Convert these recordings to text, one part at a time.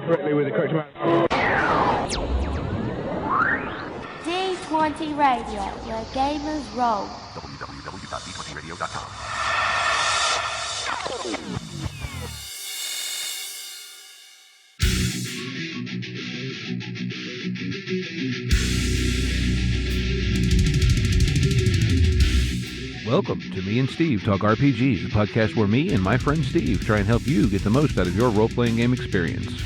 correctly with the correct amount. D20 Radio, where gamers roll. www.d20radio.com. Welcome to Me and Steve Talk RPG, the podcast where me and my friend Steve try and help you get the most out of your role-playing game experience.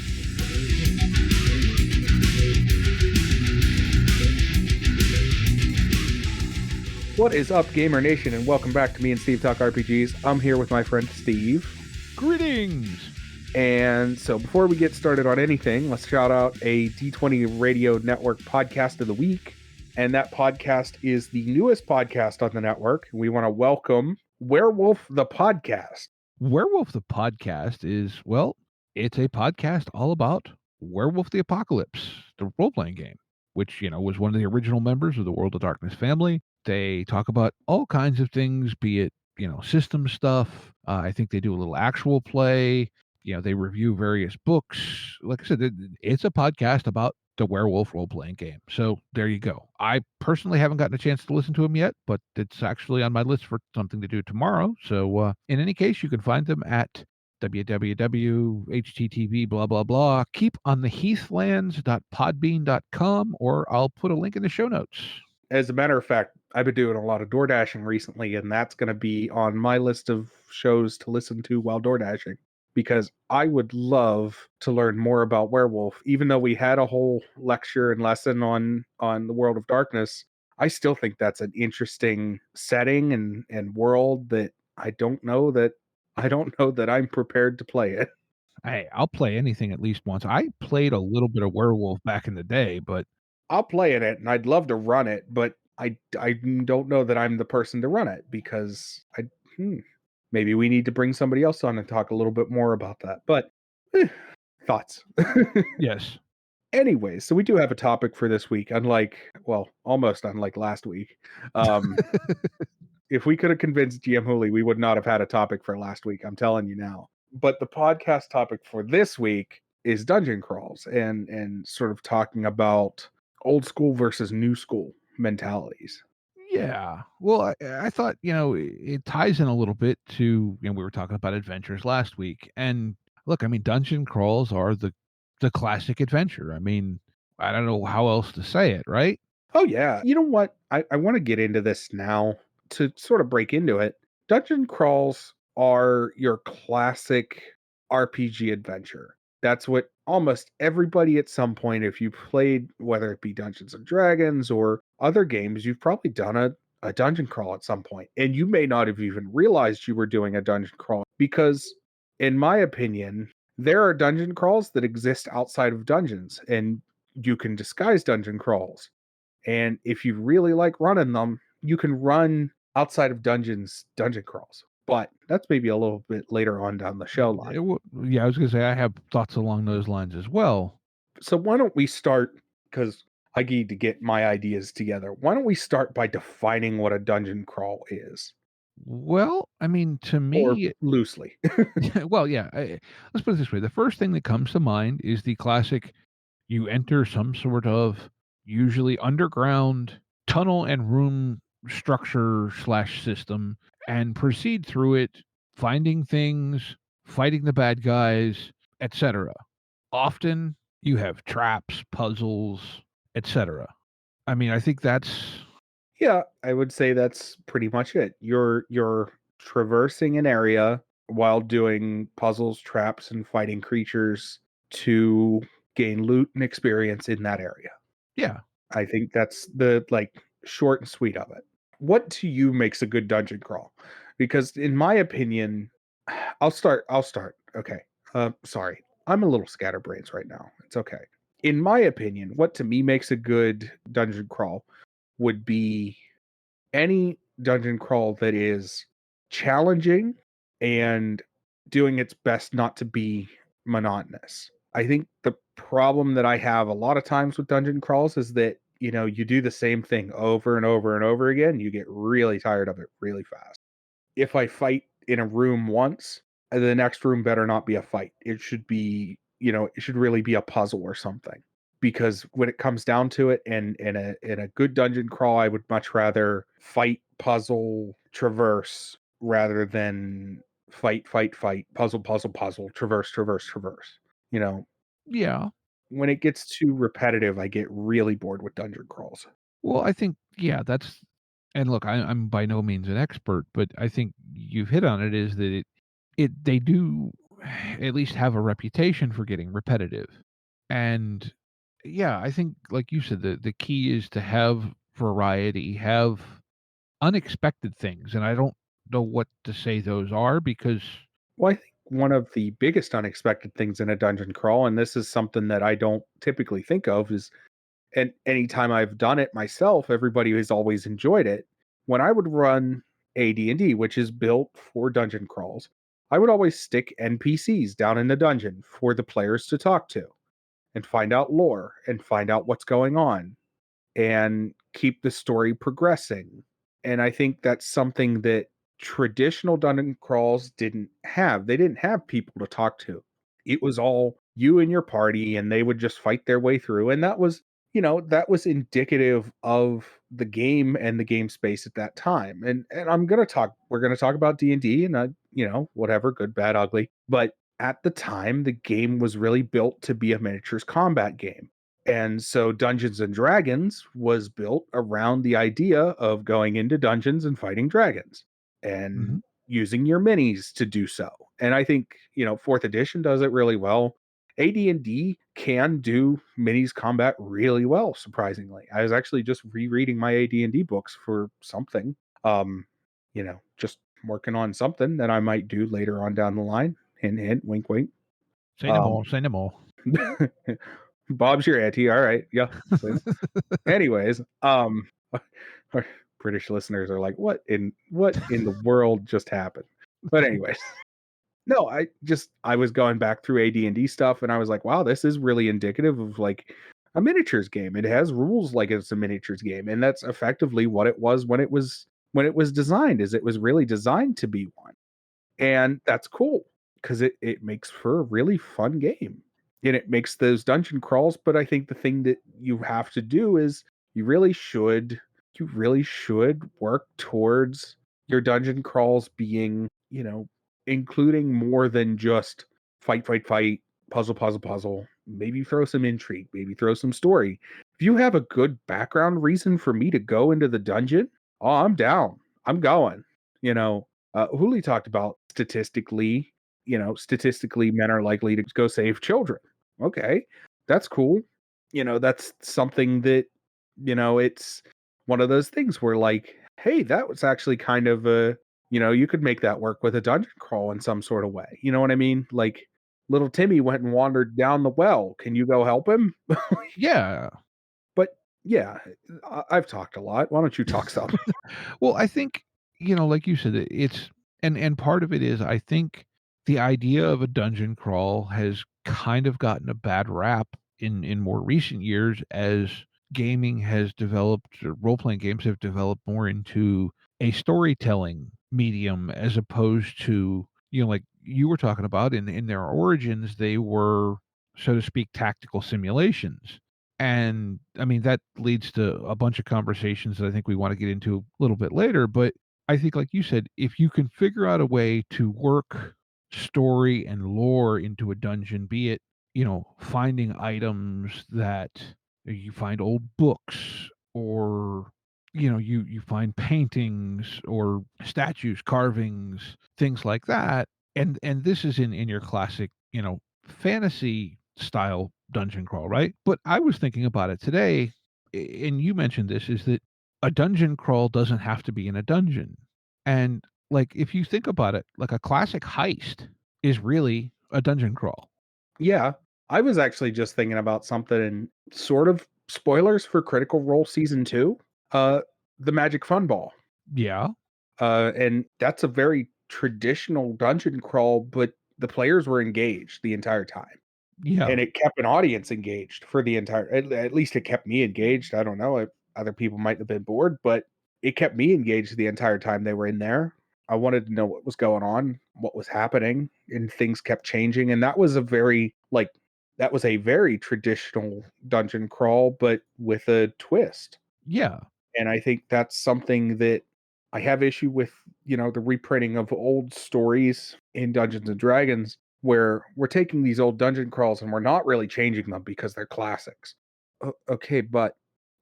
What is up, Gamer Nation, and welcome back to Me and Steve Talk RPGs. I'm here with my friend Steve. Greetings! And so before we get started on anything, let's shout out a D20 Radio Network podcast of the week. And that podcast is the newest podcast on the network. We want to welcome Werewolf the Podcast. Werewolf the Podcast is, well, it's a podcast all about Werewolf the Apocalypse, the role-playing game, which, was one of the original members of the World of Darkness family. They talk about all kinds of things, be it, system stuff. I think they do a little actual play. They review various books. Like I said, it's a podcast about the werewolf role-playing game. So there you go. I personally haven't gotten a chance to listen to them yet, but it's actually on my list for something to do tomorrow. So in any case, you can find them at www.http blah blah blah keepontheheathlands.podbean.com, or I'll put a link in the show notes. As a matter of fact, I've been doing a lot of door dashing recently, and that's going to be on my list of shows to listen to while door dashing, because I would love to learn more about werewolf. Even though we had a whole lecture and lesson on the World of Darkness, I still think that's an interesting setting and world that I don't know that I'm prepared to play it. Hey, I'll play anything at least once. I played a little bit of werewolf back in the day, but I'll play in it, and I'd love to run it, but I don't know that I'm the person to run it, because maybe we need to bring somebody else on and talk a little bit more about that. But thoughts. Yes. Anyway, so we do have a topic for this week, almost unlike last week. If we could have convinced GM Hooley, we would not have had a topic for last week. I'm telling you now. But the podcast topic for this week is dungeon crawls and sort of talking about old school versus new school mentalities. Yeah. Well, I thought, it ties in a little bit to, we were talking about adventures last week. And look, dungeon crawls are the classic adventure. I don't know how else to say it, right? Oh, yeah. You know what? I want to get into this now to sort of break into it. Dungeon crawls are your classic RPG adventure. That's what almost everybody at some point, if you played, whether it be Dungeons and Dragons or other games, you've probably done a dungeon crawl at some point. And you may not have even realized you were doing a dungeon crawl, because in my opinion, there are dungeon crawls that exist outside of dungeons, and you can disguise dungeon crawls. And if you really like running them, you can run outside of dungeons dungeon crawls. But that's maybe a little bit later on down the show line. Yeah, I was going to say, I have thoughts along those lines as well. So why don't we start, because I need to get my ideas together. Why don't we start by defining what a dungeon crawl is? Well, to me... Or loosely. Well, yeah. Let's put it this way. The first thing that comes to mind is the classic, you enter some sort of usually underground tunnel and room structure / system and proceed through it, finding things, fighting the bad guys, etc. Often you have traps, puzzles, etc. I think that's... Yeah, I would say that's pretty much it. You're traversing an area while doing puzzles, traps, and fighting creatures to gain loot and experience in that area. Yeah. I think that's the short and sweet of it. What to you makes a good dungeon crawl? Because in my opinion, I'll start. Okay. Sorry. I'm a little scatterbrains right now. It's okay. In my opinion, what to me makes a good dungeon crawl would be any dungeon crawl that is challenging and doing its best not to be monotonous. I think the problem that I have a lot of times with dungeon crawls is that, you do the same thing over and over and over again. You get really tired of it really fast. If I fight in a room once, the next room better not be a fight. It should be, it should really be a puzzle or something. Because when it comes down to it, and in a good dungeon crawl, I would much rather fight, puzzle, traverse, rather than fight, puzzle, puzzle, puzzle, traverse, traverse, traverse. Yeah. When it gets too repetitive, I get really bored with dungeon crawls. Well, I think, yeah, that's, and look, I'm by no means an expert, but I think you've hit on it, is that they do at least have a reputation for getting repetitive. And yeah, I think, like you said, the key is to have variety, have unexpected things. And I don't know what to say those are, because Well, I think one of the biggest unexpected things in a dungeon crawl, and this is something that I don't typically think of, is, and anytime I've done it myself, everybody has always enjoyed it. When I would run AD&D, which is built for dungeon crawls, I would always stick NPCs down in the dungeon for the players to talk to and find out lore and find out what's going on and keep the story progressing. And I think that's something that traditional dungeon crawls didn't have. They didn't have people to talk to. It was all you and your party, and they would just fight their way through. And that was indicative of the game and the game space at that time. And we're gonna talk about D&D and whatever, good, bad, ugly. But at the time, the game was really built to be a miniatures combat game. And so Dungeons and Dragons was built around the idea of going into dungeons and fighting dragons and Mhm. using your minis to do so. And I think, 4th edition does it really well. AD&D can do minis combat really well, surprisingly. I was actually just rereading my AD&D books for something. Just working on something that I might do later on down the line. Hint, hint, wink, wink. Say no Um, more, say no more. Bob's your auntie. All right. Yeah. So, anyways, our British listeners are like, what in the world just happened? But anyways, no, I was going back through AD&D stuff, and I was like, wow, this is really indicative of like a miniatures game. It has rules like it's a miniatures game, and that's effectively what it was when it was designed. Is it was really designed to be one. And that's cool because it makes for a really fun game. And it makes those dungeon crawls, but I think the thing that you have to do is you really should work towards your dungeon crawls being, including more than just fight, fight, fight, puzzle, puzzle, puzzle. Maybe throw some intrigue, maybe throw some story. If you have a good background reason for me to go into the dungeon, oh, I'm down. I'm going. Hooli talked about statistically, men are likely to go save children. Okay, that's cool. That's something that, it's one of those things where, like, hey, that was actually kind of you could make that work with a dungeon crawl in some sort of way. You know what I mean? Like, little Timmy went and wandered down the well. Can you go help him? Yeah. But yeah, I've talked a lot. Why don't you talk some? Well, I think, like you said, it's, and part of it is, I think the idea of a dungeon crawl has kind of gotten a bad rap in more recent years, as gaming has developed, or role-playing games have developed more into a storytelling medium, as opposed to, like you were talking about, in their origins, they were, so to speak, tactical simulations. And I mean, that leads to a bunch of conversations that I think we want to get into a little bit later. But I think, like you said, if you can figure out a way to work story and lore into a dungeon, be it, finding items that you find, old books, or, you find paintings or statues, carvings, things like that. And this is in your classic, fantasy style dungeon crawl, right? But I was thinking about it today, and you mentioned this, is that a dungeon crawl doesn't have to be in a dungeon. And like, if you think about it, like a classic heist is really a dungeon crawl. Yeah, I was actually just thinking about something, sort of spoilers for Critical Role Season 2, uh, the Magic Fun Ball. Yeah. And that's a very traditional dungeon crawl, but the players were engaged the entire time. Yeah. And it kept an audience engaged for the entire, at least it kept me engaged. I don't know if other people might have been bored, but it kept me engaged the entire time they were in there. I wanted to know what was going on, what was happening, and things kept changing. And that was a very, like, that was a very traditional dungeon crawl, but with a twist. Yeah. And I think that's something that I have issue with, the reprinting of old stories in Dungeons and Dragons, where we're taking these old dungeon crawls and we're not really changing them because they're classics. Okay, but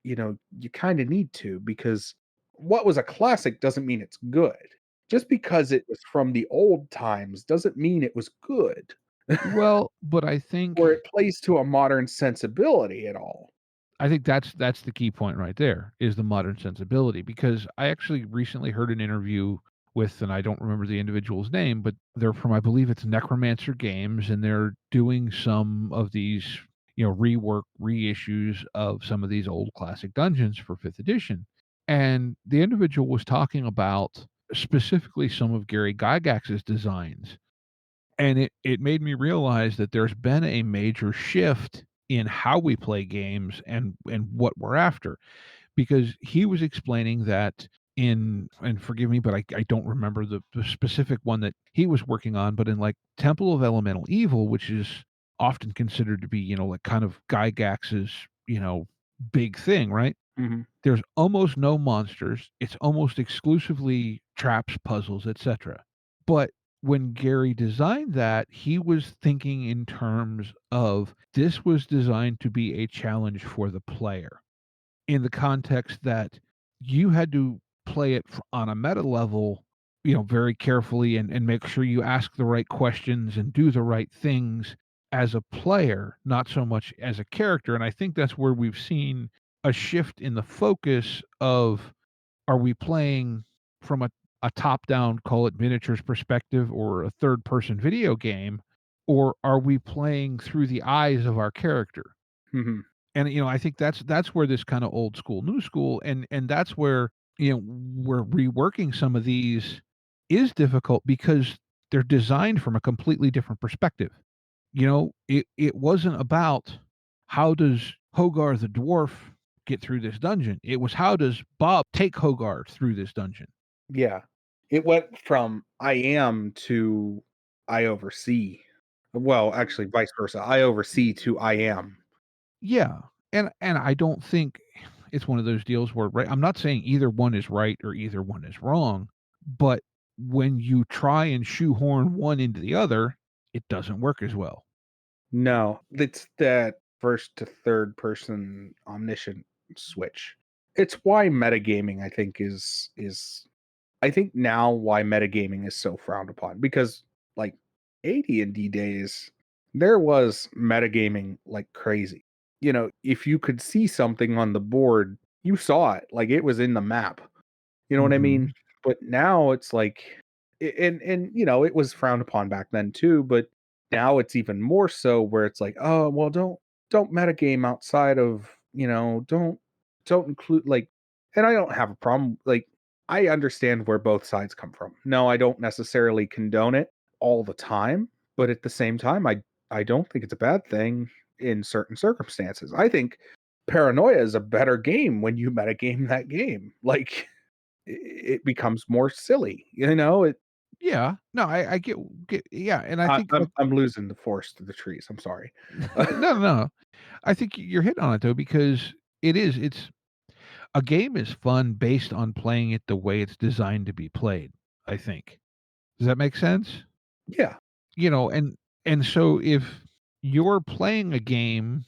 you kind of need to, because what was a classic doesn't mean it's good. Just because it was from the old times doesn't mean it was good, Well, but or it plays to a modern sensibility at all. I think that's the key point right there, is the modern sensibility, because I actually recently heard an interview with, and I don't remember the individual's name, but they're from, I believe it's Necromancer Games, and they're doing some of these, rework, reissues of some of these old classic dungeons for 5th edition. And the individual was talking about specifically some of Gary Gygax's designs. And it made me realize that there's been a major shift in how we play games and what we're after, because he was explaining that in, and forgive me, but I don't remember the specific one that he was working on, but in like Temple of Elemental Evil, which is often considered to be, like kind of Gygax's, big thing, right? Mhm. There's almost no monsters. It's almost exclusively traps, puzzles, etc. But when Gary designed that, he was thinking in terms of this was designed to be a challenge for the player, in the context that you had to play it on a meta level, very carefully, and make sure you ask the right questions and do the right things as a player, not so much as a character. And I think that's where we've seen a shift in the focus of, are we playing from a top down, call it miniatures perspective, or a third person video game, or are we playing through the eyes of our character? Mhm. And I think that's where this kind of old school, new school, and that's where we're reworking some of these is difficult, because they're designed from a completely different perspective. It wasn't about how does Hogar the dwarf get through this dungeon. It was, how does Bob take Hogar through this dungeon. Yeah. It went from I am to I oversee. Well, actually vice versa. I oversee to I am. Yeah, and I don't think it's one of those deals where, right, I'm not saying either one is right or either one is wrong, but when you try and shoehorn one into the other, it doesn't work as well. No, it's that first to third person omniscient switch. It's why metagaming, I think, is I think now why metagaming is so frowned upon, because like AD&D days, there was metagaming like crazy. If you could see something on the board, you saw it, like it was in the map. You know what I mean? Mhm. But now it's like, and it was frowned upon back then too, but now it's even more so, where it's like, oh well, don't metagame outside of, don't include like, and I don't have a problem, like, I understand where both sides come from. No, I don't necessarily condone it all the time, but at the same time, I don't think it's a bad thing in certain circumstances. I think Paranoia is a better game when you metagame that game. Like, it becomes more silly, It Yeah. No, I get yeah, and I I think, I'm I'm losing the forest through the trees, I'm sorry. no, no. I think you're hitting on it though, because it's a game is fun based on playing it the way it's designed to be played, I think. Does that make sense? Yeah, And so if you're playing a game,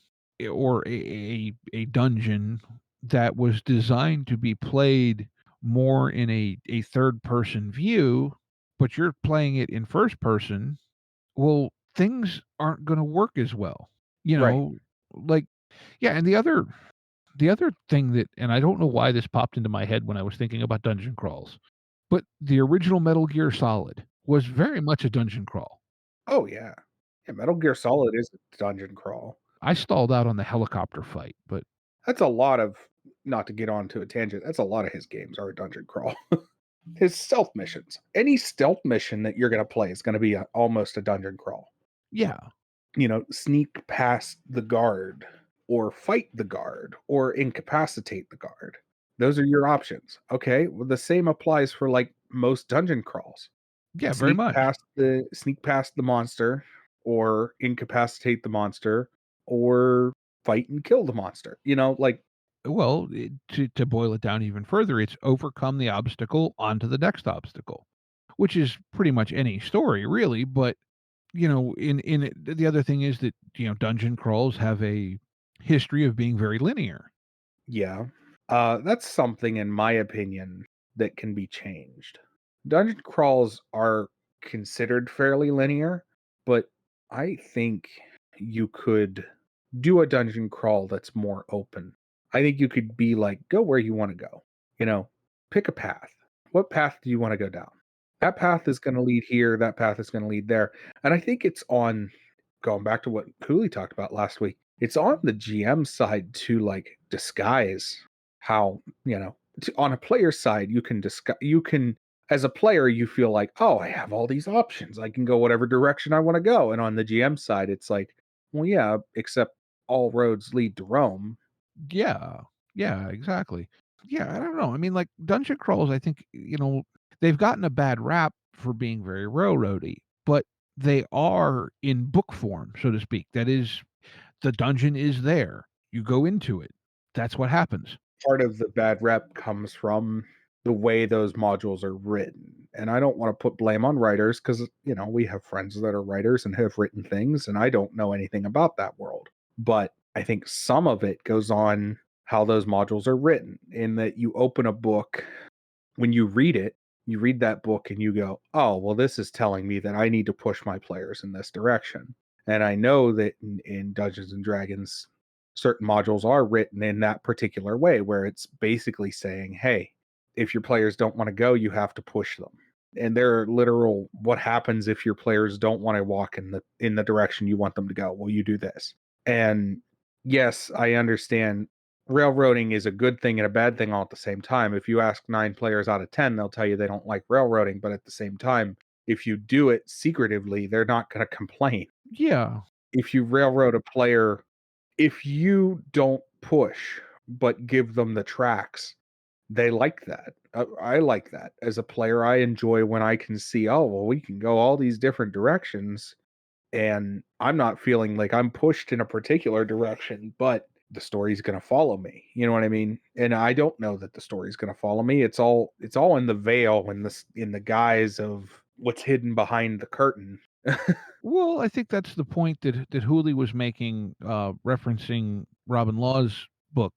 or a dungeon that was designed to be played more in a third person view, but you're playing it in first person, well, things aren't going to work as well. You right. know, like, yeah, and the other thing that, and I don't know why this popped into my head when I was thinking about dungeon crawls, but the original Metal Gear Solid was very much a dungeon crawl. Oh, yeah. Yeah, Metal Gear Solid is a dungeon crawl. I stalled out on the helicopter fight, but That's a lot of, not to get on to a tangent, that's a lot of his games are a dungeon crawl. His stealth missions. Any stealth mission that you're gonna play is gonna be almost a dungeon crawl. yeah, Sneak past the guard, or fight the guard, or incapacitate the guard. Those are your options. Okay, well, the same applies for like most dungeon crawls. yeah, very much. Sneak past the monster, or incapacitate the monster, or fight and kill the monster. Well, to boil it down even further, it's overcome the obstacle onto the next obstacle, which is pretty much any story, really. But the other thing is that dungeon crawls have a history of being very linear. Yeah. That's something, in my opinion, that can be changed. Dungeon crawls are considered fairly linear, but I think you could do a dungeon crawl that's more open. I think you could be like, go where you want to go. Pick a path. What path do you want to go down? That path is going to lead here. That path is going to lead there. And I think it's on, going back to what Cooley talked about last week, it's on the GM side to like disguise how, on a player side, as a player, you feel like, oh, I have all these options. I can go whatever direction I want to go. And on the GM side, it's like, well, yeah, except all roads lead to Rome. Yeah, yeah, exactly. Yeah, I don't know. I mean, like dungeon crawls, I think they've gotten a bad rap for being very railroady, but they are in book form, so to speak. That is, the dungeon is there. You go into it. That's what happens. Part of the bad rep comes from the way those modules are written. And I don't want to put blame on writers because, we have friends that are writers and have written things, and I don't know anything about that world. But I think some of it goes on how those modules are written, in that you open a book, when you read it, you read that book and you go, oh, well, this is telling me that I need to push my players in this direction. And I know that in Dungeons and Dragons, certain modules are written in that particular way, where it's basically saying, hey, if your players don't want to go, you have to push them. And there are literal, what happens if your players don't want to walk in the direction you want them to go? Well, you do this. And yes, I understand railroading is a good thing and a bad thing all at the same time. If you ask 9 players out of 10, they'll tell you they don't like railroading, but at the same time, if you do it secretively, they're not going to complain. Yeah. If you railroad a player, if you don't push but give them the tracks, they like that. I like that. As a player, I enjoy when I can see, oh, well, we can go all these different directions, and I'm not feeling like I'm pushed in a particular direction, but the story's going to follow me. You know what I mean? And I don't know that the story's going to follow me. It's all in the veil, in the guise of what's hidden behind the curtain. Well, I think that's the point that Hooley was making, referencing Robin Law's book,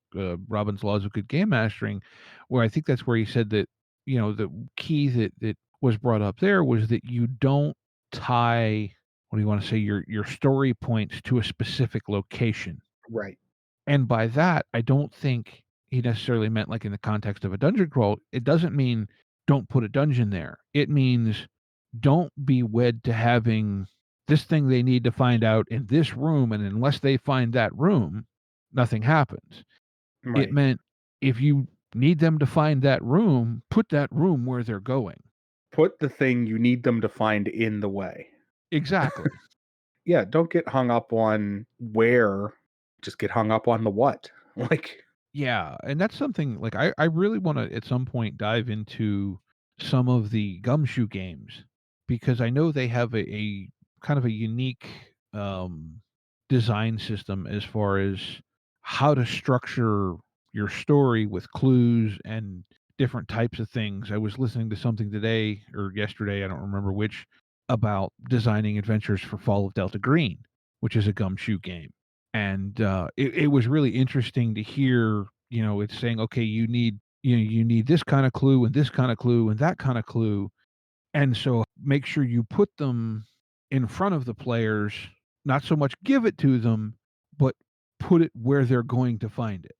Robin's Laws of Good Game Mastering, where I think that's where he said that the key that was brought up there was that you don't tie, what do you want to say, your story points to a specific location. Right. And by that, I don't think he necessarily meant like in the context of a dungeon crawl. It doesn't mean don't put a dungeon there. It means don't be wed to having this thing they need to find out in this room, and unless they find that room, nothing happens. It Right. meant if you need them to find that room, put that room where they're going. Put the thing you need them to find in the way. Exactly. Yeah, don't get hung up on where, just get hung up on the what. Like, Yeah, and that's something like I really want to at some point dive into some of the gumshoe games, because I know they have a kind of a unique design system as far as how to structure your story with clues and different types of things. I was listening to something today or yesterday, I don't remember which, about designing adventures for Fall of Delta Green, which is a gumshoe game. And it was really interesting to hear, it's saying, okay, you need this kind of clue and this kind of clue and that kind of clue. And so make sure you put them in front of the players, not so much give it to them, but put it where they're going to find it.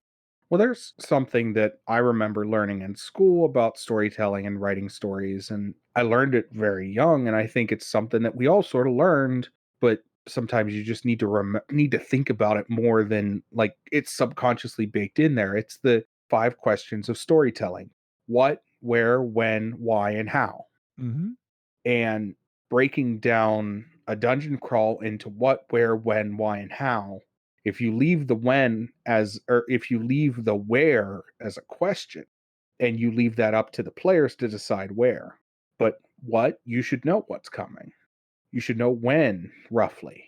well, there's something that I remember learning in school about storytelling and writing stories, and I learned it very young, and I think it's something that we all sort of learned, but sometimes you just need to need to think about it more than like it's subconsciously baked in there. It's the 5 questions of storytelling: what, where, when, why, and how. Mm-hmm. And breaking down a dungeon crawl into what, where, when, why, and how. If you leave the when or if you leave the where as a question, and you leave that up to the players to decide where. But what, you should know what's coming. You should know when, roughly.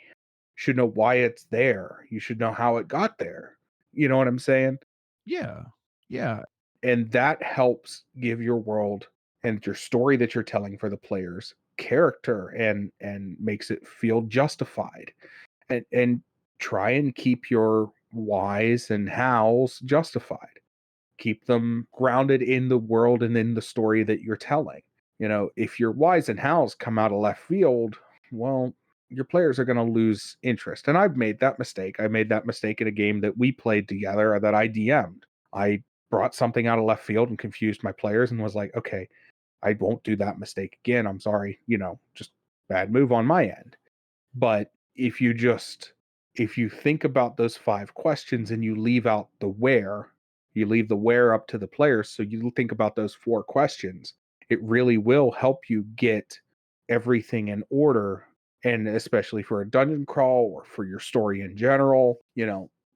should know why it's there. You should know how it got there. You know what I'm saying? Yeah. Yeah. And that helps give your world and your story that you're telling for the players character and makes it feel justified. And try and keep your whys and hows justified. Keep them grounded in the world and in the story that you're telling. If your whys and hows come out of left field, well, your players are going to lose interest. And I've made that mistake. I made that mistake in a game that we played together that I DM'd. I brought something out of left field and confused my players and was like, okay, I won't do that mistake again. I'm sorry, just bad move on my end. But if you think about those 5 questions and you leave out the where, you leave the where up to the players, so you think about those 4 questions, it really will help you get everything in order. And especially for a dungeon crawl or for your story in general,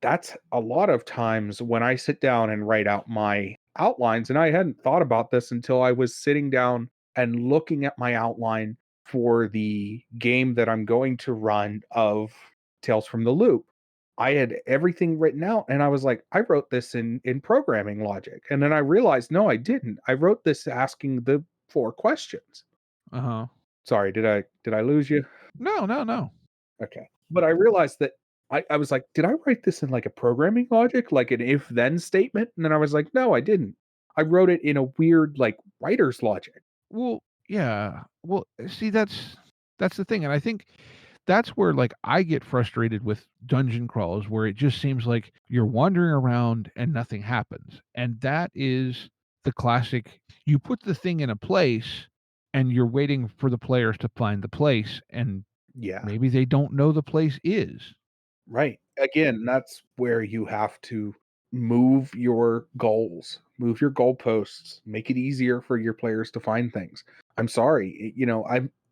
that's a lot of times when I sit down and write out my outlines. And I hadn't thought about this until I was sitting down and looking at my outline for the game that I'm going to run of Tales from the Loop. I had everything written out and I was like, I wrote this in programming logic. And then I realized, no, I didn't. I wrote this asking the 4 questions. Uh-huh. Sorry, did I lose you? No. Okay. But I realized that I was like, did I write this in like a programming logic, like an if then statement? And then I was like, no, I didn't. I wrote it in a weird like writer's logic. Well, yeah. Well, see, that's the thing, and I think that's where, like, I get frustrated with dungeon crawls, where it just seems like you're wandering around and nothing happens, and that is the classic, you put the thing in a place, and you're waiting for the players to find the place, and Yeah. maybe they don't know the place is. Right. Again, that's where you have to move your goals, move your goalposts, make it easier for your players to find things. I'm sorry,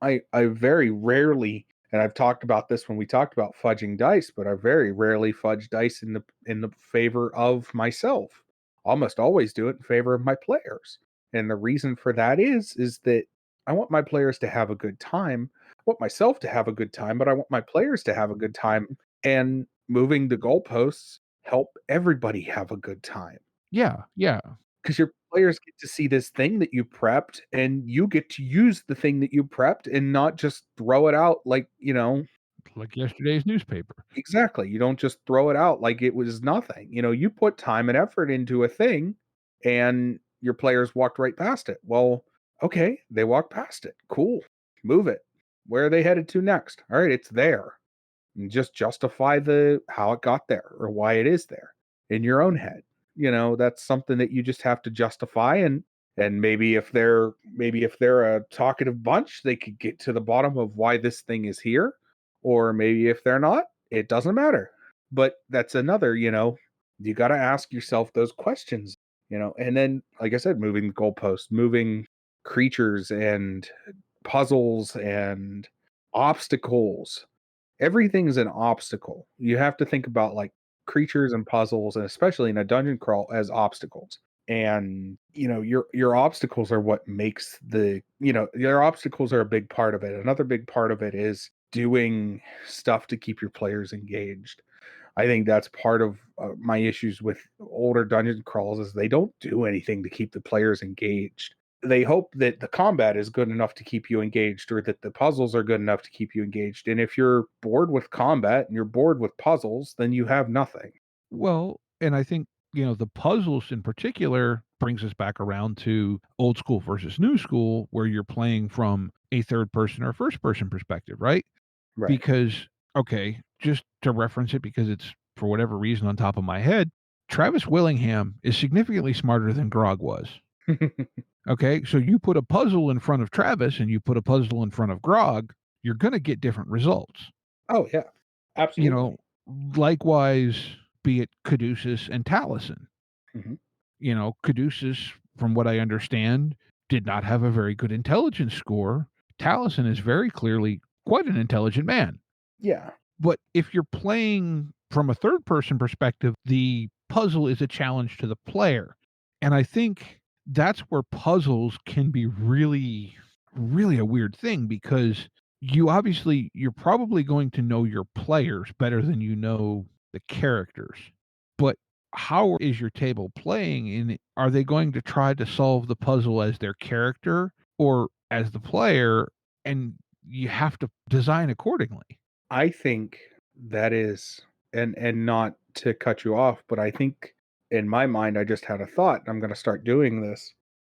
I very rarely, and I've talked about this when we talked about fudging dice, but I very rarely fudge dice in the favor of myself. Almost always do it in favor of my players. And the reason for that is that I want my players to have a good time. I want myself to have a good time, but I want my players to have a good time, and moving the goalposts help everybody have a good time Yeah, yeah. because your players get to see this thing that you prepped and you get to use the thing that you prepped and not just throw it out like, Like yesterday's newspaper. exactly. You don't just throw it out like it was nothing. You put time and effort into a thing and your players walked right past it. Well, okay, they walked past it. Cool. Move it. Where are they headed to next? All right, it's there. And just justify the how it got there or why it is there in your own head. That's something that you just have to justify, and maybe if they're a talkative bunch, they could get to the bottom of why this thing is here, or maybe if they're not, it doesn't matter. But that's another, you got to ask yourself those questions, and then like I said, moving the goalposts, moving creatures and puzzles and obstacles. Everything's an obstacle. You have to think about like creatures and puzzles, and especially in a dungeon crawl, as obstacles. And your obstacles are what makes your obstacles are a big part of it. Another big part of it is doing stuff to keep your players engaged. I think that's part of my issues with older dungeon crawls is they don't do anything to keep the players engaged. They hope that the combat is good enough to keep you engaged or that the puzzles are good enough to keep you engaged. And if you're bored with combat and you're bored with puzzles, then you have nothing. Well, and I think, the puzzles in particular brings us back around to old school versus new school, where you're playing from a third person or first person perspective, right? Right. Because, okay, just to reference it because it's for whatever reason on top of my head, Travis Willingham is significantly smarter than Grog was. Okay, so you put a puzzle in front of Travis and you put a puzzle in front of Grog, you're going to get different results. Oh yeah, You absolutely. know, likewise, be it Caduceus and Taliesin. Mhm. Caduceus, from what I understand, did not have a very good intelligence score. Taliesin is very clearly quite an intelligent man. Yeah. But if you're playing from a third person perspective, the puzzle is a challenge to the player. And I think that's where puzzles can be really, really a weird thing because you're probably going to know your players better than you know the characters. But how is your table playing? And are they going to try to solve the puzzle as their character or as the player? And you have to design accordingly. I think that is, and not to cut you off, but I think in my mind, I just had a thought. I'm going to start doing this.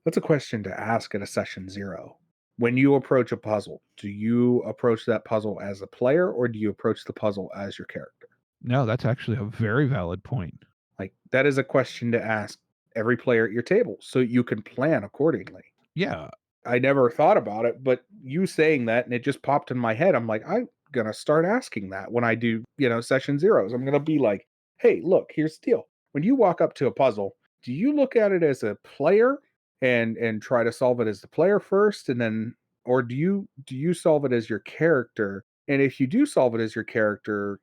That's a question to ask at a session 0. When you approach a puzzle, do you approach that puzzle as a player or do you approach the puzzle as your character? No, that's actually a very valid point. Like, that is a question to ask every player at your table so you can plan accordingly. Yeah. I never thought about it, but you saying that and it just popped in my head. I'm like, I'm going to start asking that when I do, session 0s. I'm going to be like, hey, look, here's the deal. When you walk up to a puzzle, do you look at it as a player and try to solve it as the player first and then, or do you solve it as your character? And if you do solve it as your character,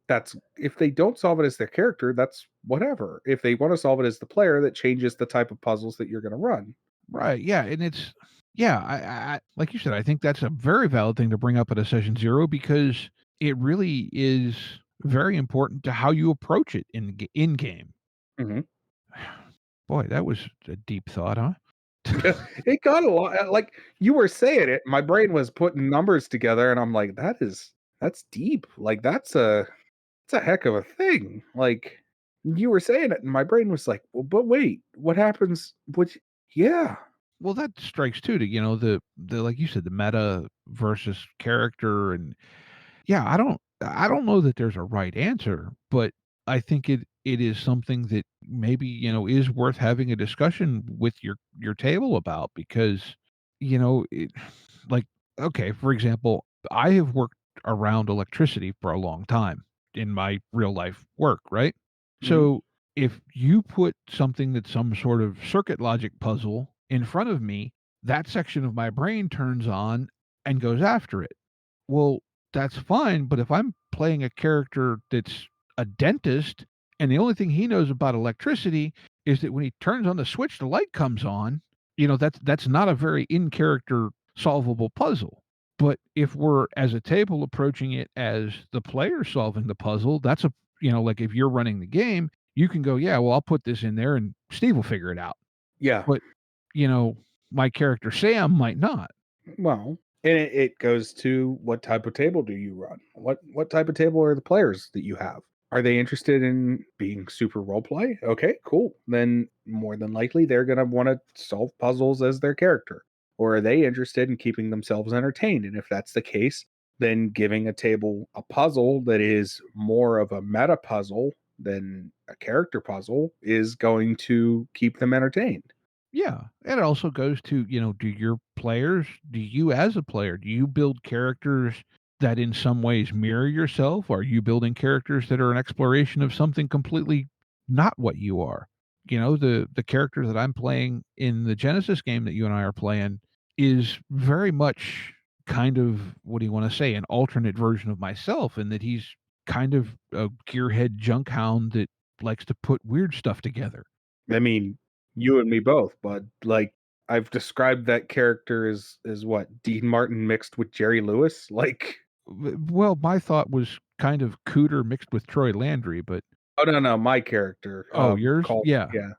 that's, if they don't solve it as their character, that's whatever. If they want to solve it as the player, that changes the type of puzzles that you're going to run. Right. Yeah. And it's, yeah, I like you said, I think that's a very valid thing to bring up at a session 0 because it really is very important to how you approach it in game. Mhm. Boy, that was a deep thought, huh? It got a lot, like, you were saying it, my brain was putting numbers together, and I'm like, that's deep, like, that's a heck of a thing, like, you were saying it, and my brain was like, "Well, but wait, what happens?" Which yeah. Well, that strikes too to, the like you said, the meta versus character and yeah, I don't know that there's a right answer, but I think it is something that maybe, is worth having a discussion with your table about because, it like okay, for example, I have worked around electricity for a long time in my real life work, right? Mhm. So, if you put something that's some sort of circuit logic puzzle in front of me, that section of my brain turns on and goes after it. Well, that's fine, but if I'm playing a character that's a dentist and the only thing he knows about electricity is that when he turns on the switch, the light comes on, that's not a very in character solvable puzzle. But if we're as a table approaching it as the player solving the puzzle, that's like if you're running the game, you can go, yeah, well, I'll put this in there and Steve will figure it out. Yeah. But, you know, my character Sam might not. Well, and it goes to what type of table do you run? What type of table are the players that you have? Are they interested in being super role play? Okay, cool. Then more than likely they're gonna want to solve puzzles as their character. Or are they interested in keeping themselves entertained? And if that's the case, then giving a table a puzzle that is more of a meta puzzle than a character puzzle is going to keep them entertained. Yeah, and it also goes to, do you as a player, do you build characters that in some ways mirror yourself? Are you building characters that are an exploration of something completely not what you are? The character that I'm playing in the Genesis game that you and I are playing is very much kind of, what do you want to say, an alternate version of myself in that he's kind of a gearhead junk hound that likes to put weird stuff together. I mean, you and me both, but like I've described that character as what, Dean Martin mixed with Jerry Lewis? Like, Well, my thought was kind of Cooter mixed with Troy Landry, but oh no, my character, oh, yours? Cole. Yeah. Yeah.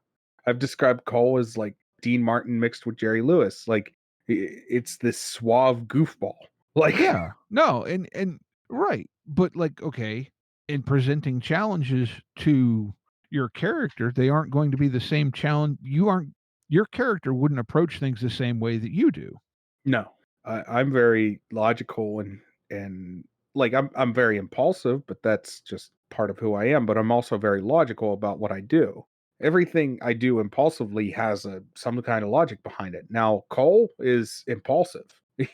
I've described Cole as like Dean Martin mixed with Jerry Lewis. Like it's this suave goofball. Like Yeah. No, and right. But like, okay, in presenting challenges to your character, they aren't going to be the same challenge. Your character wouldn't approach things the same way that you do. no. I'm very logical and like I'm very impulsive, but that's just part of who I am. But I'm also very logical about what I do. Everything I do impulsively has some kind of logic behind it. Now Cole is impulsive.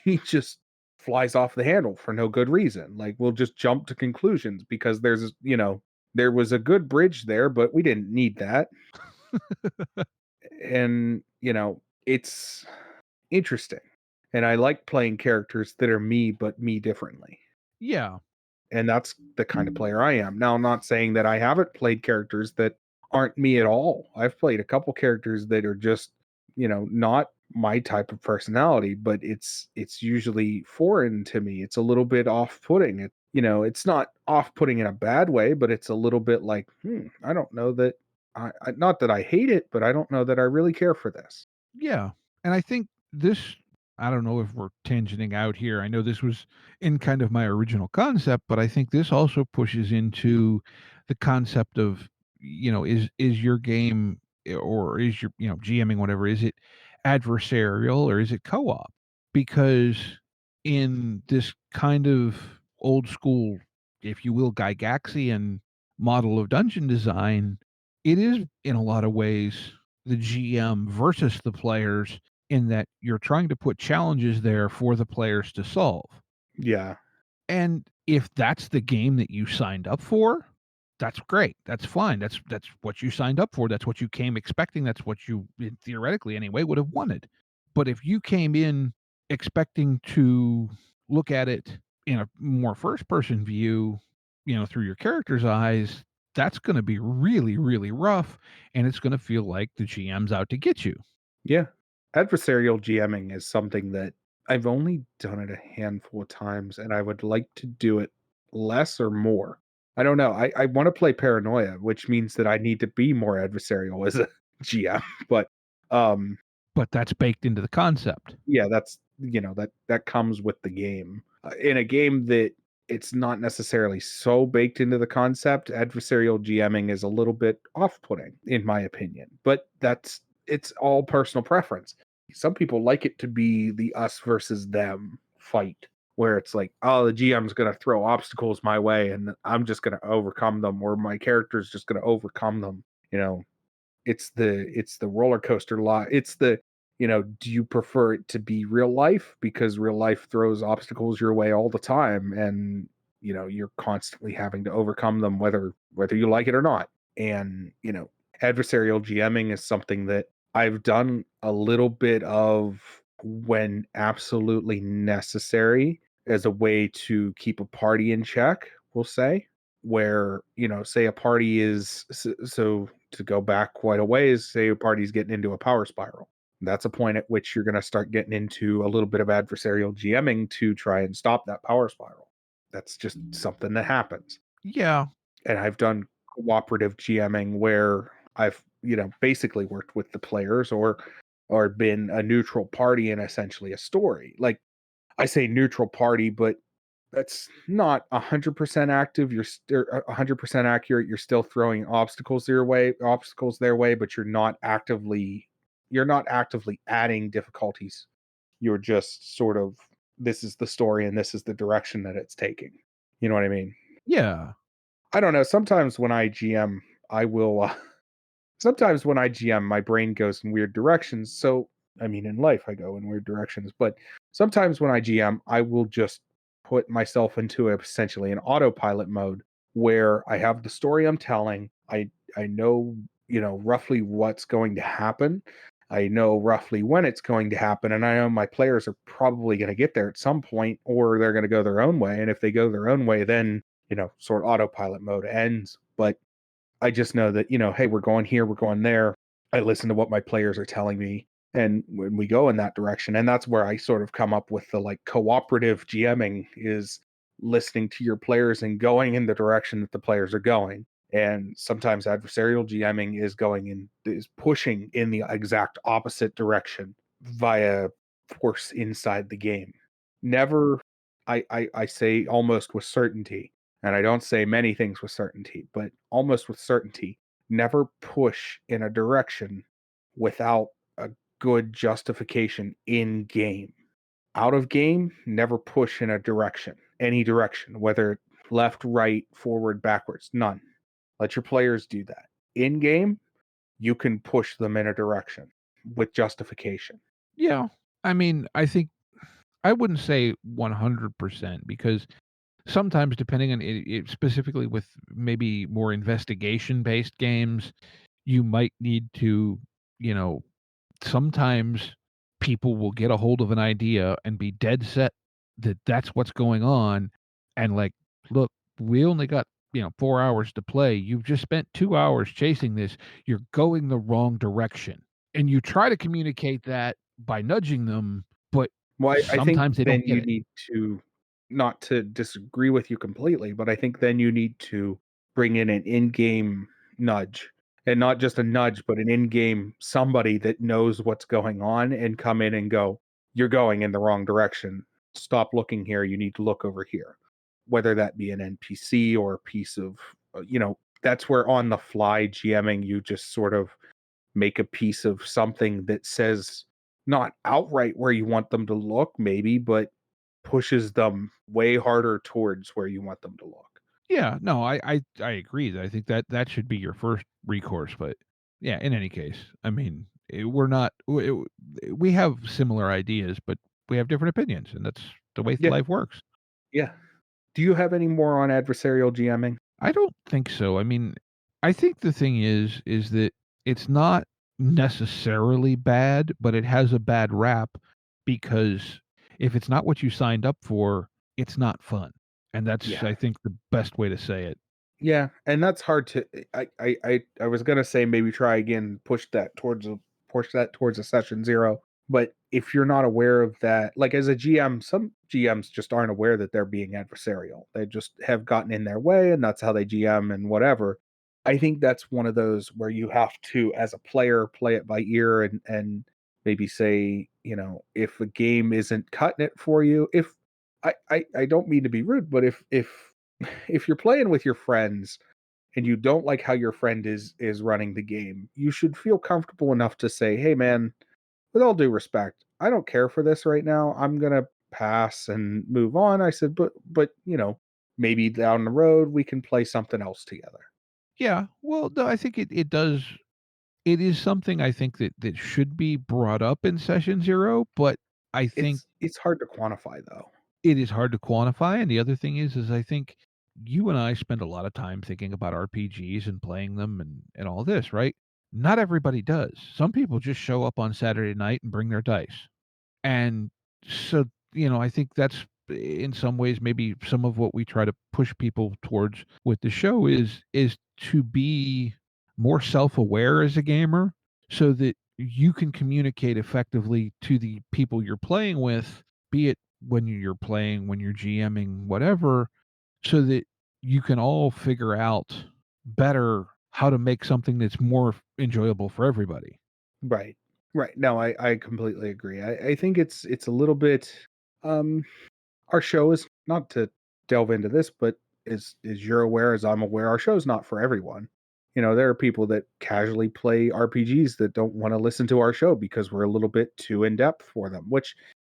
He just flies off the handle for no good reason. Like we'll just jump to conclusions because there was a good bridge there, but we didn't need that. And it's interesting. And I like playing characters that are me, but me differently. Yeah. And that's the kind of player I am. Now, I'm not saying that I haven't played characters that aren't me at all. I've played a couple characters that are just, not my type of personality, but it's usually foreign to me. It's a little bit off-putting. It's not off-putting in a bad way, but it's a little bit like, I don't know that not that I hate it, but I don't know that I really care for this. Yeah. And I think this, I don't know if we're tangenting out here. I know this was in kind of my original concept, but I think this also pushes into the concept of, is your game or is your, GMing, whatever, is it adversarial or is it co op? Because in this kind of old school, if you will, Gygaxian model of dungeon design, it is in a lot of ways the GM versus the players in that you're trying to put challenges there for the players to solve. Yeah. And if that's the game that you signed up for, that's great. That's fine. That's what you signed up for. That's what you came expecting. That's what you theoretically anyway would have wanted. But if you came in expecting to look at it in a more first person view, through your character's eyes, that's going to be really, really rough. And it's going to feel like the GM's out to get you. Yeah. Adversarial GMing is something that I've only done it a handful of times, and I would like to do it less or more. I don't know. I want to play Paranoia, which means that I need to be more adversarial as a GM. But um, But that's baked into the concept. yeah, that's that comes with the game. In a game that it's not necessarily so baked into the concept, adversarial GMing is a little bit off-putting, in my opinion. But it's all personal preference. Some people like it to be the us versus them fight, where it's like, oh, the GM's going to throw obstacles my way, and I'm just going to overcome them, or my character's just going to overcome them. It's the roller coaster lot. It's the do you prefer it to be real life, because real life throws obstacles your way all the time, and you're constantly having to overcome them, whether you like it or not. And adversarial GMing is something that I've done a little bit of when absolutely necessary, as a way to keep a party in check, we'll say. Where say a party is so to go back quite a ways, say a party's getting into a power spiral. That's a point at which you're going to start getting into a little bit of adversarial GMing to try and stop that power spiral. That's just something that happens. Yeah. And I've done cooperative GMing where I've, basically worked with the players, or been a neutral party in essentially a story. Like, I say neutral party, but that's not 100% active. You're still 100% accurate. You're still throwing obstacles their way, but you're not actively adding difficulties. You're just sort of, this is the story and this is the direction that it's taking. You know what I mean? Yeah. I don't know. Sometimes when I GM, I will. Sometimes when I GM, my brain goes in weird directions. So, I mean, in life, I go in weird directions. But sometimes when I GM, I will just put myself into essentially an autopilot mode, where I have the story I'm telling. I know, roughly what's going to happen. I know roughly when it's going to happen. And I know my players are probably going to get there at some point, or they're going to go their own way. And if they go their own way, then, sort of autopilot mode ends. But I just know that, hey, we're going here, we're going there. I listen to what my players are telling me, and when we go in that direction, and that's where I sort of come up with the like cooperative GMing, is listening to your players and going in the direction that the players are going. And sometimes adversarial GMing is pushing in the exact opposite direction via force inside the game. Never, I say almost with certainty, and I don't say many things with certainty, but almost with certainty, never push in a direction without a good justification in game. Out of game, never push in any direction, whether left, right, forward, backwards, none. Let your players do that. In game, you can push them in a direction with justification. Yeah. I mean, I think I wouldn't say 100% because sometimes, depending on it, specifically with maybe more investigation based games, you might need to, you know, sometimes people will get a hold of an idea and be dead set that that's what's going on. And like, look, we only got, 4 hours to play. You've just spent 2 hours chasing this. You're going the wrong direction. And you try to communicate that, by nudging them, but Well, I think sometimes they then don't get you it. need to, not to disagree with you completely, but I think then you need to bring in an in-game nudge, and not just a nudge, but an in-game somebody that knows what's going on and come in and go, "You're going in the wrong direction. Stop looking here. You need to look over here." Whether that be an NPC or a piece of, that's where on the fly GMing, you just sort of make a piece of something that says not outright where you want them to look, maybe, but pushes them way harder towards where you want them to look. Yeah, no, I agree. I think that should be your first recourse, but yeah, in any case, I mean, we're not we have similar ideas, but we have different opinions, and that's the way Yeah, life works. yeah. Do you have any more on adversarial GMing? I don't think so. I mean, I think the thing is that it's not necessarily bad, but it has a bad rap because if it's not what you signed up for, it's not fun. And that's, Yeah. I think, the best way to say it. Yeah, and that's hard to. I was gonna say maybe try again, push that towards a session zero. But if you're not aware of that, like as a GM, some GMs just aren't aware that they're being adversarial. They just have gotten in their way, and that's how they GM and whatever. I think that's one of those where you have to, as a player, play it by ear and maybe say, if a game isn't cutting it for you, if I don't mean to be rude, but if you're playing with your friends and you don't like how your friend is running the game, you should feel comfortable enough to say, "Hey man, with all due respect, I don't care for this right now. I'm going to pass and move on." I said, "But, maybe down the road we can play something else together." Yeah. Well, no, I think it does. It is something I think that should be brought up in session zero, but I think It's hard to quantify though. it is hard to quantify, and the other thing is I think you and I spend a lot of time thinking about RPGs and playing them and all this, right? Not everybody does. Some people just show up on Saturday night and bring their dice. And so, I think that's in some ways maybe some of what we try to push people towards with the show is to be more self-aware as a gamer so that you can communicate effectively to the people you're playing with, be it when you're playing, when you're GMing, whatever, so that you can all figure out better how to make something that's more enjoyable for everybody. Right. Right. No, I completely agree. I think it's a little bit, um our show is, not to delve into this, but as you're aware, as I'm aware, our show's not for everyone. There are people that casually play RPGs that don't want to listen to our show because we're a little bit too in depth for them, which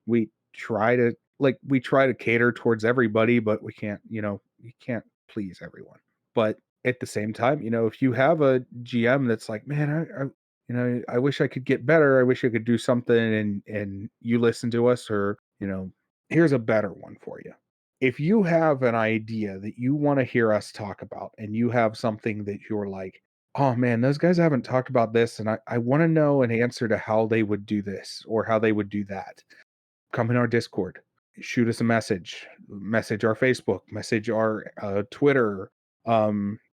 we try to cater towards everybody, but we can't, you can't please everyone. But at the same time, if you have a GM that's like, man, I wish I could get better. I wish I could do something, and you listen to us, or here's a better one for you. If you have an idea that you want to hear us talk about, and you have something that you're like, oh man, those guys haven't talked about this, and I want to know an answer to how they would do this or how they would do that, come in our Discord, shoot us a message our Facebook, message our Twitter,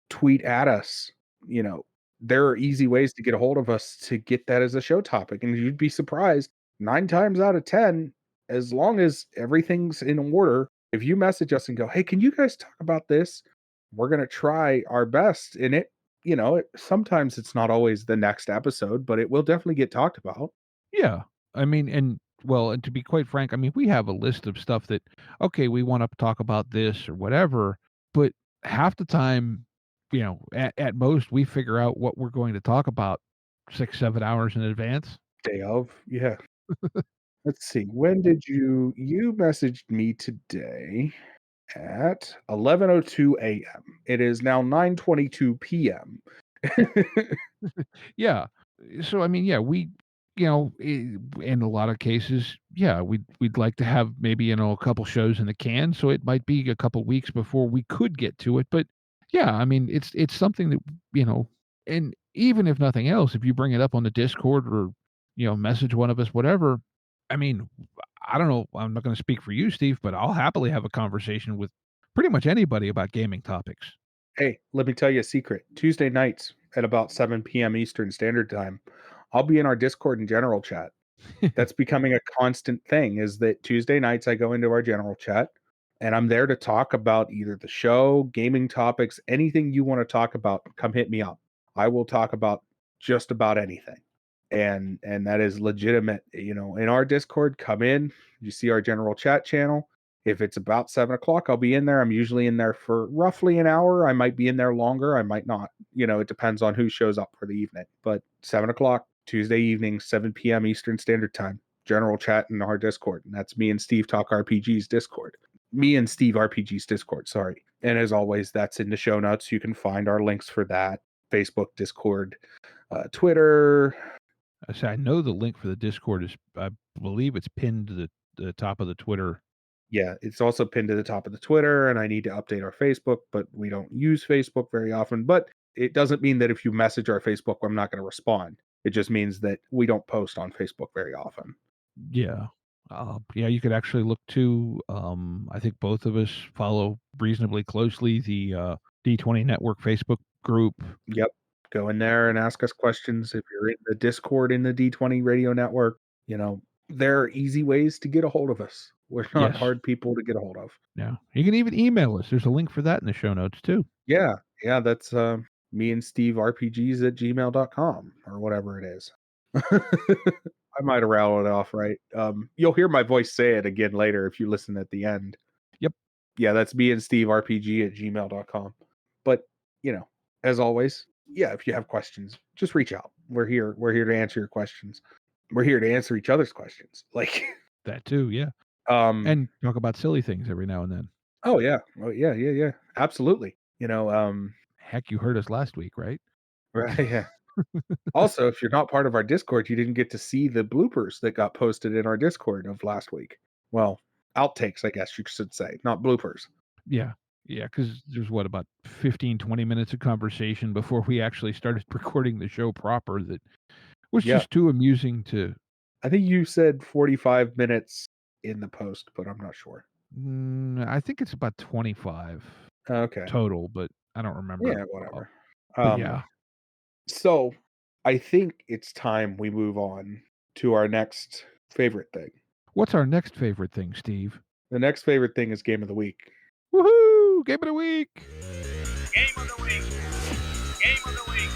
tweet at us. You know, there are easy ways to get a hold of us to get that as a show topic, and you'd be surprised, 9 times out of 10, as long as everything's in order, if you message us and go, "Hey, can you guys talk about this?" We're gonna try our best, and sometimes it's not always the next episode, but it will definitely get talked about. Yeah. I mean, and well, and to be quite frank, I mean, we have a list of stuff that, okay, we want to talk about this or whatever, but half the time, at most, we figure out what we're going to talk about 6, 7 hours in advance. Day of, yeah. Let's see. When did you messaged me today at 11:02 a.m. It is now 9:22 p.m. Yeah. So, I mean, yeah, in a lot of cases, yeah, we'd like to have maybe, a couple shows in the can. So it might be a couple weeks before we could get to it. But yeah, I mean, it's something that, and even if nothing else, if you bring it up on the Discord or, message one of us, whatever, I mean, I don't know. I'm not going to speak for you, Steve, but I'll happily have a conversation with pretty much anybody about gaming topics. Hey, let me tell you a secret. Tuesday nights at about 7 p.m. Eastern Standard Time, I'll be in our Discord and general chat. That's becoming a constant thing, is that Tuesday nights I go into our general chat and I'm there to talk about either the show, gaming topics, anything you want to talk about, come hit me up. I will talk about just about anything. And that is legitimate. In our Discord, come in, you see our general chat channel. If it's about 7 o'clock, I'll be in there. I'm usually in there for roughly an hour. I might be in there longer. I might not. It depends on who shows up for the evening. But 7 o'clock, Tuesday evening, 7 p.m. Eastern Standard Time, general chat in our Discord. And that's me and Steve Talk RPG's Discord. Me and Steve RPG's Discord, sorry. And as always, that's in the show notes. You can find our links for that. Facebook, Discord, Twitter. I know the link for the Discord is, I believe it's pinned to the top of the Twitter. Yeah, it's also pinned to the top of the Twitter, and I need to update our Facebook, but we don't use Facebook very often. But it doesn't mean that if you message our Facebook, I'm not going to respond. It just means that we don't post on Facebook very often. Yeah. You could actually look to, I think both of us follow reasonably closely the D20 Network Facebook group. Yep. Go in there and ask us questions. If you're in the Discord in the D20 Radio Network, there are easy ways to get a hold of us. We're not hard people to get a hold of. Yeah. You can even email us. There's a link for that in the show notes too. Yeah. Yeah. That's me and Steve RPGs at gmail.com or whatever it is. I might have rattled it off right. You'll hear my voice say it again later if you listen at the end. Yep. Yeah, that's me and Steve RPG at gmail.com. But, as always, if you have questions, just reach out. We're here. We're here to answer your questions. We're here to answer each other's questions. Like that too, yeah. And talk about silly things every now and then. Oh yeah. Oh yeah. Absolutely. Heck, you heard us last week, right? Right, yeah. Also, if you're not part of our Discord, you didn't get to see the bloopers that got posted in our Discord of last week. Well, outtakes, I guess you should say, not bloopers. Yeah. Yeah, because there's about 15, 20 minutes of conversation before we actually started recording the show proper that was just too amusing to... I think you said 45 minutes in the post, but I'm not sure. I think it's about 25 total, but I don't remember. Yeah, whatever. But yeah. So I think it's time we move on to our next favorite thing. What's our next favorite thing, Steve? The next favorite thing is Game of the Week. Woohoo! Game of the Week! Game of the Week! Game of the Week!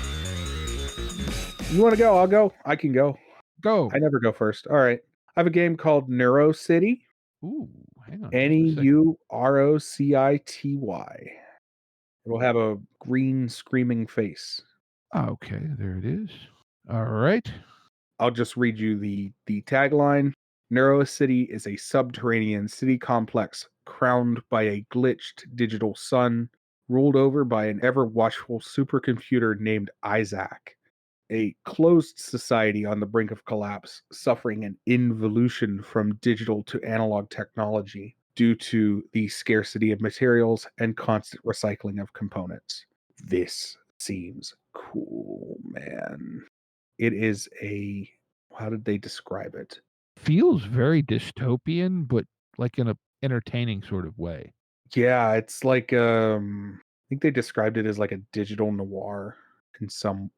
You want to go? I'll go. I can go. Go. I never go first. All right. I have a game called Neuro City. Ooh, hang on. NEUROCITY. It'll have a green screaming face. Okay, there it is. All right. I'll just read you the tagline. Neuro City is a subterranean city complex crowned by a glitched digital sun, ruled over by an ever-watchful supercomputer named Isaac. A closed society on the brink of collapse, suffering an involution from digital to analog technology due to the scarcity of materials and constant recycling of components. This seems cool, man. It is how did they describe it? Feels very dystopian, but like in a entertaining sort of way. Yeah, it's like I think they described it as like a digital noir in some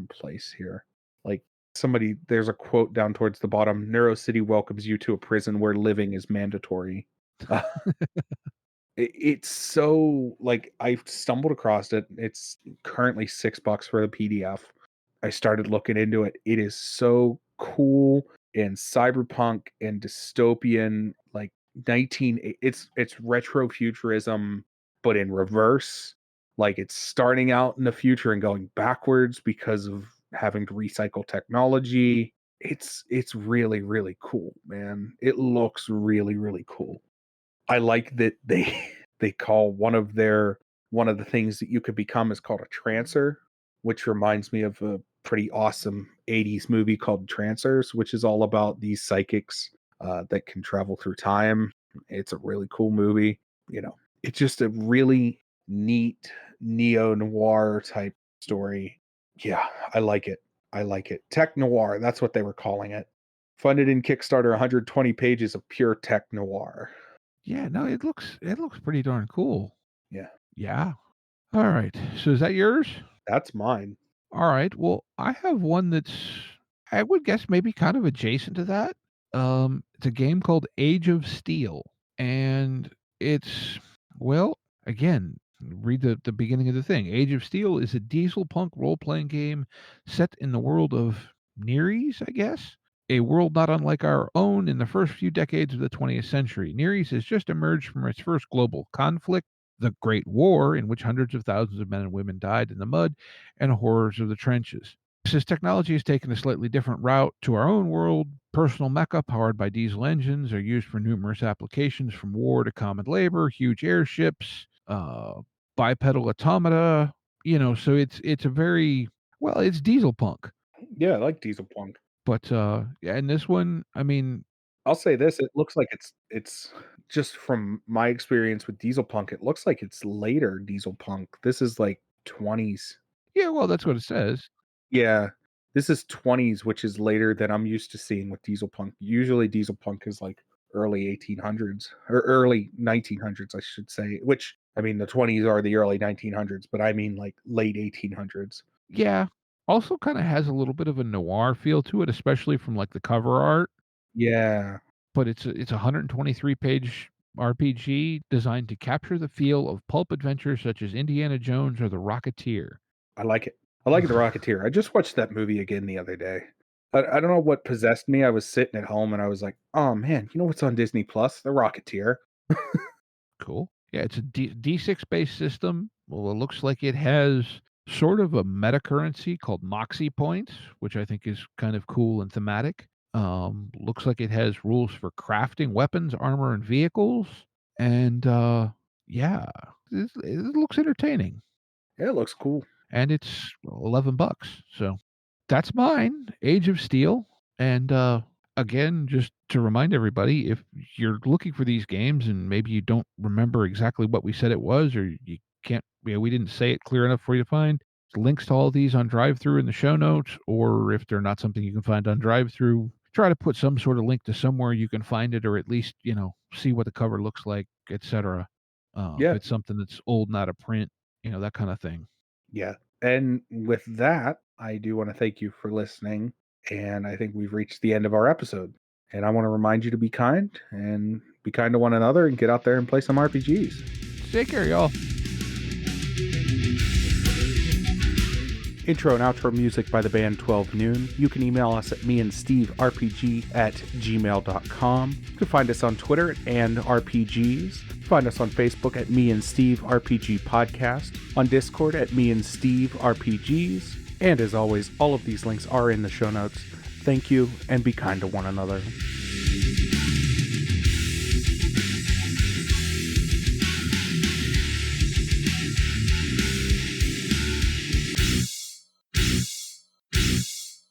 place here. Like there's a quote down towards the bottom. Neuro City welcomes you to a prison where living is mandatory. It's so like I stumbled across it. It's currently $6 for the PDF. I started looking into it. It is so cool and cyberpunk and dystopian, like it's retro futurism, but in reverse. Like it's starting out in the future and going backwards because of having to recycle technology. It's really, really cool, man. It looks really, really cool. I like that they call one of the things that you could become is called a trancer, which reminds me of a pretty awesome 80s movie called Trancers, which is all about these psychics that can travel through time. It's a really cool movie. It's just a really neat neo-noir type story. Yeah, I like it. Tech noir, that's what they were calling it. Funded in Kickstarter, 120 pages of pure tech noir. Yeah, no, it looks pretty darn cool. Yeah. Yeah. All right. So is that yours? That's mine. All right. Well, I have one that's I would guess maybe kind of adjacent to that. It's a game called Age of Steel, and it's well, again, read the beginning of the thing. Age of Steel is a diesel punk role playing game set in the world of Nereis, I guess. A world not unlike our own in the first few decades of the 20th century. Nereis has just emerged from its first global conflict, the Great War, in which hundreds of thousands of men and women died in the mud and horrors of the trenches. Since technology has taken a slightly different route to our own world, personal mecha powered by diesel engines are used for numerous applications from war to common labor, huge airships, bipedal automata. So it's a very well, it's diesel punk. Yeah, I like diesel punk. But yeah, and this one, I mean, I'll say this, it looks like it's just from my experience with diesel punk, it looks like it's later diesel punk. This is like 20s. yeah, well, that's what it says. Yeah. This is 20s, which is later than I'm used to seeing with diesel punk. Usually diesel punk is like early 1800s or early 1900s, I should say, which I mean the 20s are the early 1900s, but I mean like late 1800s. Yeah. Also kind of has a little bit of a noir feel to it, especially from like the cover art. Yeah. But it's a 123-page RPG designed to capture the feel of pulp adventures such as Indiana Jones or The Rocketeer. I like it. I like The Rocketeer. I just watched that movie again the other day. I don't know what possessed me. I was sitting at home and I was like, "Oh man, you know what's on Disney Plus? The Rocketeer." Cool. Yeah, it's a D6 based system. Well, it looks like it has sort of a meta currency called Moxie points, which I think is kind of cool and thematic. Looks like it has rules for crafting weapons, armor, and vehicles. And yeah, it looks entertaining. Yeah, it looks cool. And it's $11. So that's mine, Age of Steel. And again, just to remind everybody, if you're looking for these games and maybe you don't remember exactly what we said it was, or you can't, we didn't say it clear enough for you to find, links to all these on drive through in the show notes, or if they're not something you can find on drive through, try to put some sort of link to somewhere you can find it, or at least, see what the cover looks like, etc. If Yeah. it's something that's old, not a print, that kind of thing. Yeah. And with that, I do want to thank you for listening. And I think we've reached the end of our episode. And I want to remind you to be kind and be kind to one another and get out there and play some RPGs. Take care, y'all. Intro and outro music by the band 12 Noon. You can email us at meandsteverpg@gmail.com. You can find us on Twitter and RPGs. Find us on Facebook at Me and Steve RPG Podcast, on Discord at Me and Steve RPGs. And as always, all of these links are in the show notes. Thank you, and be kind to one another.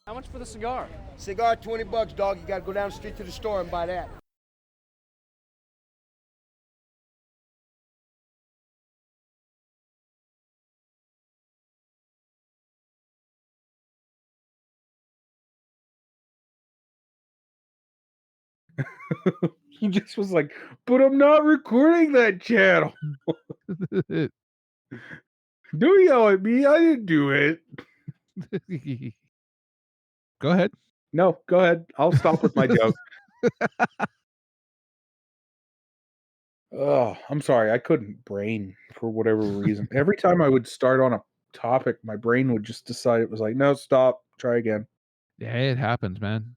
How much for the cigar? Cigar, $20, dog. You gotta go down the street to the store and buy that. He just was like, but I'm not recording that channel. Don't yell at me. I didn't do it. Go ahead. No, go ahead. I'll stop with my joke. Oh, I'm sorry. I couldn't brain for whatever reason. Every time I would start on a topic, my brain would just decide it was like, no, stop, try again. Yeah, it happens, man.